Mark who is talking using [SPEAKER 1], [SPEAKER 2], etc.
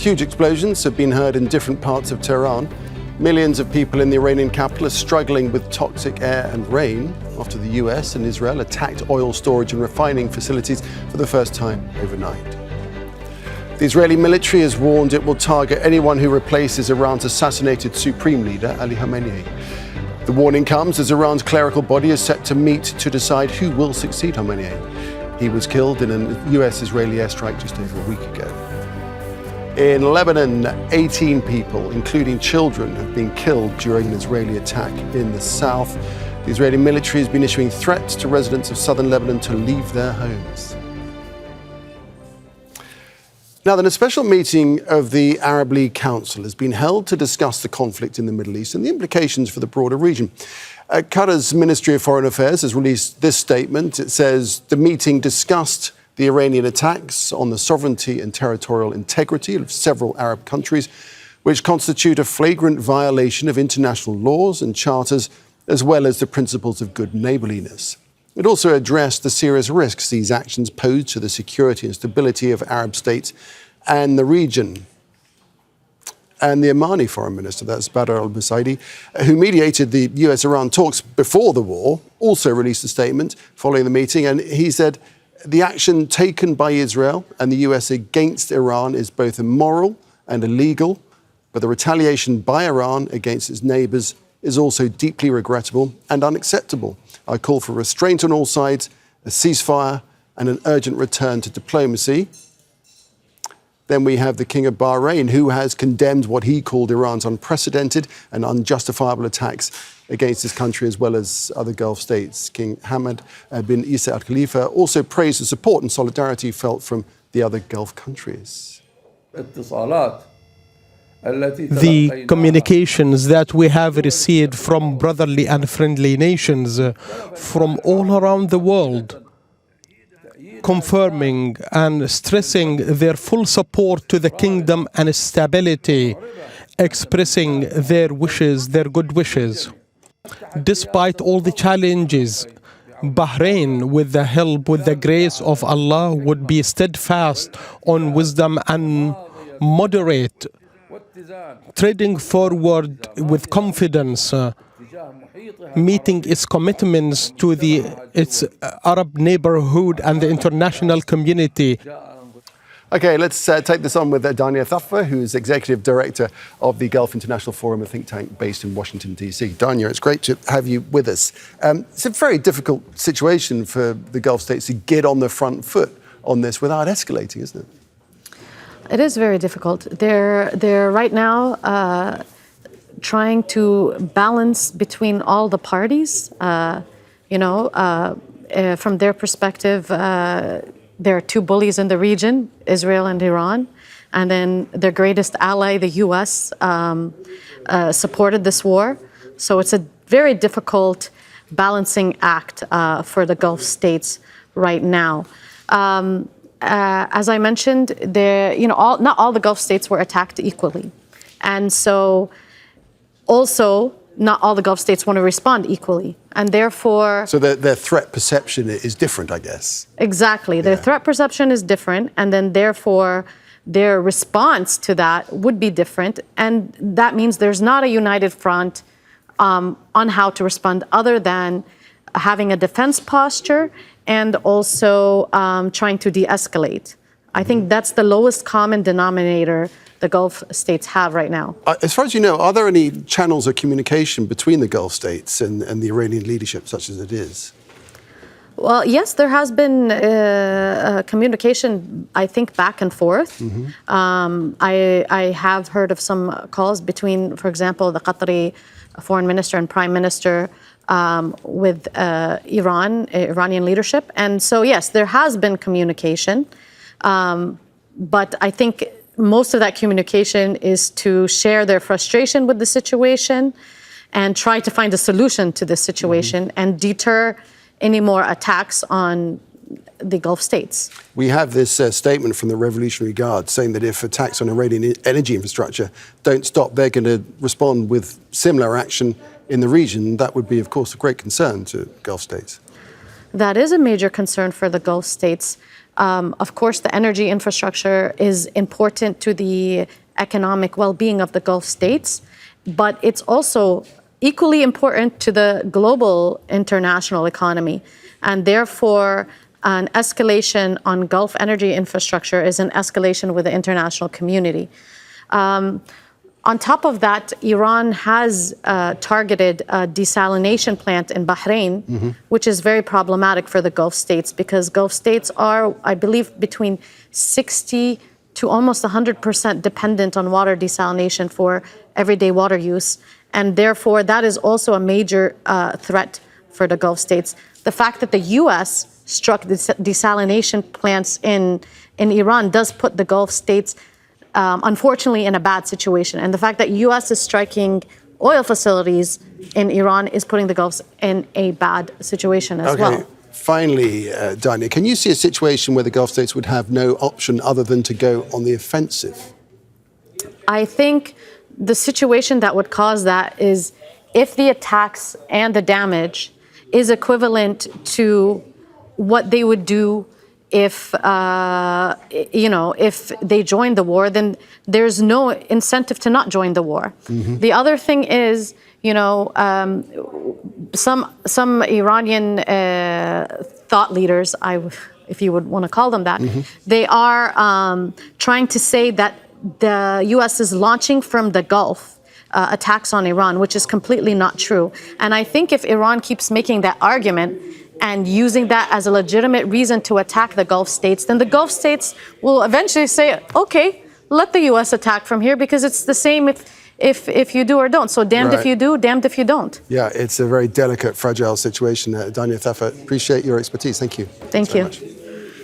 [SPEAKER 1] Huge explosions have been heard in different parts of Tehran. Millions of people in the Iranian capital are struggling with toxic air and rain after the US and Israel attacked oil storage and refining facilities for the first time overnight. The Israeli military has warned it will target anyone who replaces Iran's assassinated supreme leader, Ali Khamenei. The warning comes as Iran's clerical body is set to meet to decide who will succeed Khamenei. He was killed in a US-Israeli airstrike just over a week ago. In Lebanon, 18 people, including children, have been killed during an Israeli attack in the south. The Israeli military has been issuing threats to residents of southern Lebanon to leave their homes. Now, then, a special meeting of the Arab League Council has been held to discuss the conflict in the Middle East and the implications for the broader region. Qatar's Ministry of Foreign Affairs has released this statement. It says the meeting discussed the Iranian attacks on the sovereignty and territorial integrity of several Arab countries, which constitute a flagrant violation of international laws and charters, as well as the principles of good neighbourliness. It also addressed the serious risks these actions pose to the security and stability of Arab states and the region. And the Omani foreign minister, that's Badr al-Busaidi, who mediated the US-Iran talks before the war, also released a statement following the meeting, and he said, the action taken by Israel and the US against Iran is both immoral and illegal, but the retaliation by Iran against its neighbours is also deeply regrettable and unacceptable. I call for restraint on all sides, a ceasefire and an urgent return to diplomacy. Then we have the King of Bahrain, who has condemned what he called Iran's unprecedented and unjustifiable attacks against his country as well as other Gulf states. King Hamad bin Isa Al Khalifa also praised the support and solidarity felt from the other Gulf countries.
[SPEAKER 2] The communications that we have received from brotherly and friendly nations from all around the world, confirming and stressing their full support to the kingdom and stability, expressing their wishes, their good wishes. Despite all the challenges, Bahrain, with the help, with the grace of Allah, would be steadfast on wisdom and moderate, treading forward with confidence, meeting its commitments to its Arab neighborhood and the international community.
[SPEAKER 1] Okay, let's take this on with Dania Thafer, who's Executive Director of the Gulf International Forum, a think tank based in Washington, D.C. Dania, it's great to have you with us. It's a very difficult situation for the Gulf states to get on the front foot on this without escalating, isn't it?
[SPEAKER 3] It is very difficult. They're right now trying to balance between all the parties. From their perspective, there are two bullies in the region, Israel and Iran. And then their greatest ally, the US, supported this war. So it's a very difficult balancing act for the Gulf states right now. As I mentioned, not all the Gulf states were attacked equally. And so also, not all the Gulf states want to respond equally. And therefore...
[SPEAKER 1] So their threat perception is different, I guess.
[SPEAKER 3] Exactly. Yeah. Their threat perception is different. And then therefore, their response to that would be different. And that means there's not a united front on how to respond other than having a defense posture and also trying to de-escalate. I think that's the lowest common denominator the Gulf states have right now.
[SPEAKER 1] As far as you know, are there any channels of communication between the Gulf states and the Iranian leadership, such as it is?
[SPEAKER 3] Well, yes, there has been communication, I think, back and forth. Mm-hmm. I have heard of some calls between, for example, the Qatari foreign minister and prime minister with Iranian leadership. And so, yes, there has been communication. But I think most of that communication is to share their frustration with the situation and try to find a solution to this situation and deter any more attacks on the Gulf states.
[SPEAKER 1] We have this statement from the Revolutionary Guard saying that if attacks on Iranian energy infrastructure don't stop, they're going to respond with similar action in the region. That would be, of course, a great concern to Gulf states.
[SPEAKER 3] that is a major concern for the Gulf states. Of course, the energy infrastructure is important to the economic well-being of the Gulf states, but it's also equally important to the global international economy. And therefore, an escalation on Gulf energy infrastructure is an escalation with the international community. On top of that, Iran has targeted a desalination plant in Bahrain, which is very problematic for the Gulf states because Gulf states are, I believe, between 60 to almost 100% dependent on water desalination for everyday water use. And therefore, that is also a major threat for the Gulf states. The fact that the U.S. struck desalination plants in Iran does put the Gulf states unfortunately in a bad situation. And the fact that U.S. is striking oil facilities in Iran is putting the Gulf in a bad situation as well.
[SPEAKER 1] Finally, Dania, can you see a situation where the Gulf states would have no option other than to go on the offensive?
[SPEAKER 3] I think the situation that would cause that is if the attacks and the damage is equivalent to what they would do if if they join the war, then there's no incentive to not join the war. The other thing is, some Iranian thought leaders, if you would want to call them that, they are trying to say that the U.S. is launching from the Gulf attacks on Iran, which is completely not true. And I think if Iran keeps making that argument and using that as a legitimate reason to attack the Gulf states, then the Gulf states will eventually say, okay, let the U.S. attack from here because it's the same if you do or don't. So damned if you do, damned if you don't.
[SPEAKER 1] Yeah, it's a very delicate, fragile situation. Dania Thafer, appreciate your expertise. Thank you.
[SPEAKER 3] Thank you.